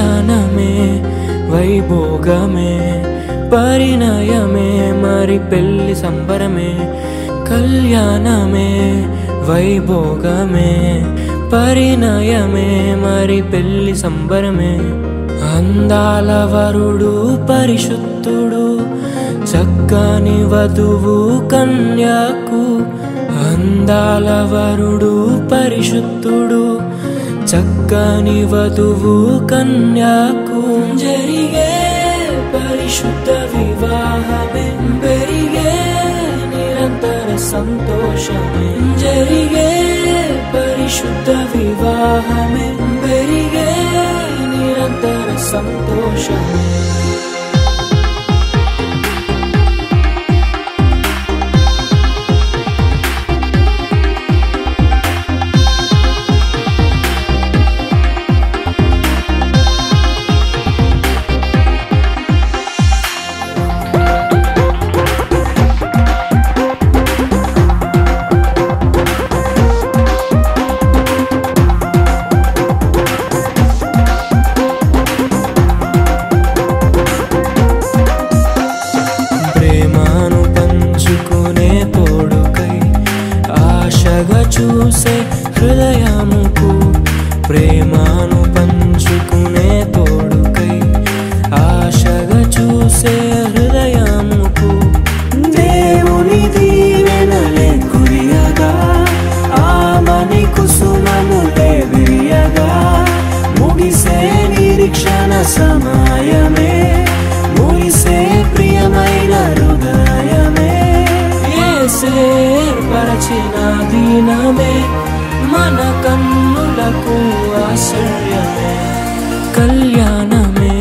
కళ్యాణమే వైభోగమే పరిణయమే మరి పెళ్లి సంబరమే కళ్యాణమే వైభోగమే పరిణయమే మరి పెళ్లి సంబరమే అందాల వరుడు పరిశుద్ధుడు చక్కని వధువు కన్యకు అందాల వరుడు పరిశుద్ధుడు చక్కని వధువు కన్యకు జరిగే పరిశుద్ధ వివాహమే పెరిగే నిరంతర సంతోషమే జరిగే పరిశుద్ధ వివాహమే పెరిగే నిరంతర సంతోషమే చూసే హృదయముకు ప్రేమను పంచుకునే తోడుకై ఆశగా చూసే హృదయముకు దేవుని దీవెనలే కురియగా ఆమని కుసుమములే విరియగా ముగిసే నిరీక్షణ సమయమే ముగిసే ప్రియమైన హృదయమే ఏర్పరచిన దీనమే మన కన్నులకు ఆశ్చర్యమే కళ్యాణమే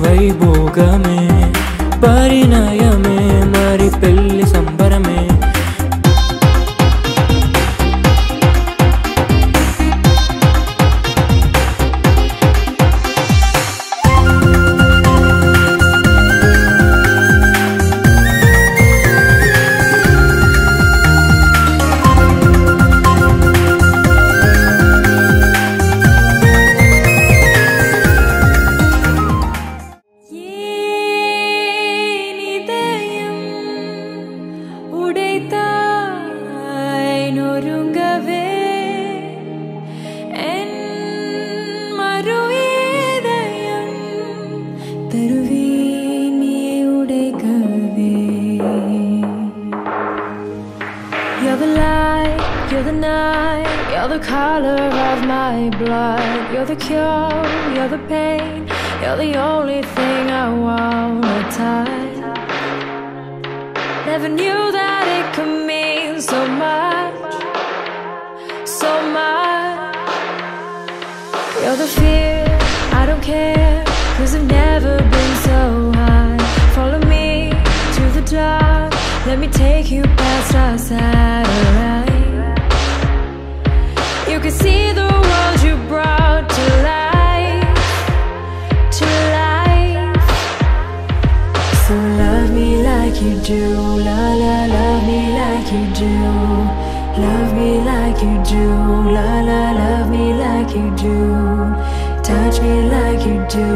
వైభోగమే పరిణయమే మరి పెళ్లి సంబరమే You're the light, you're the night, you're the color of my blood. You're the cure, you're the pain, you're the only thing I wanna touch. Never knew that it could mean so much, so much. You're the fear, I don't care, 'cause I've never been so high. Follow me to the dark, let me take you past our satellite. You can see the world you brought to life, to life. So love me like you do, la la, love me like you do. Love me like you do, la la, love me like you do. Touch me like you do,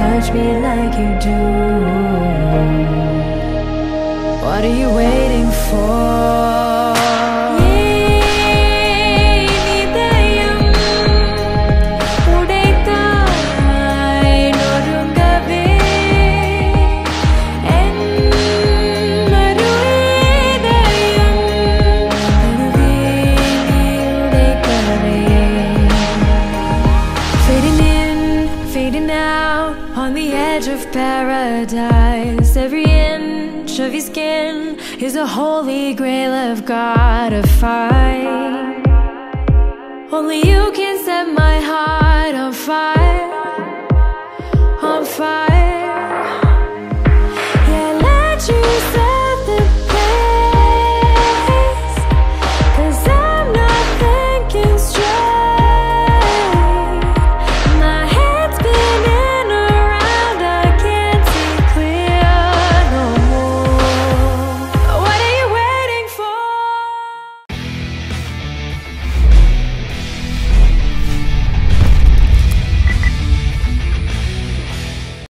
touch me like you do. What are you waiting for? On the edge of paradise, every inch of your skin is a holy grail I've gotta find. Only you can set my heart on fire, on fire.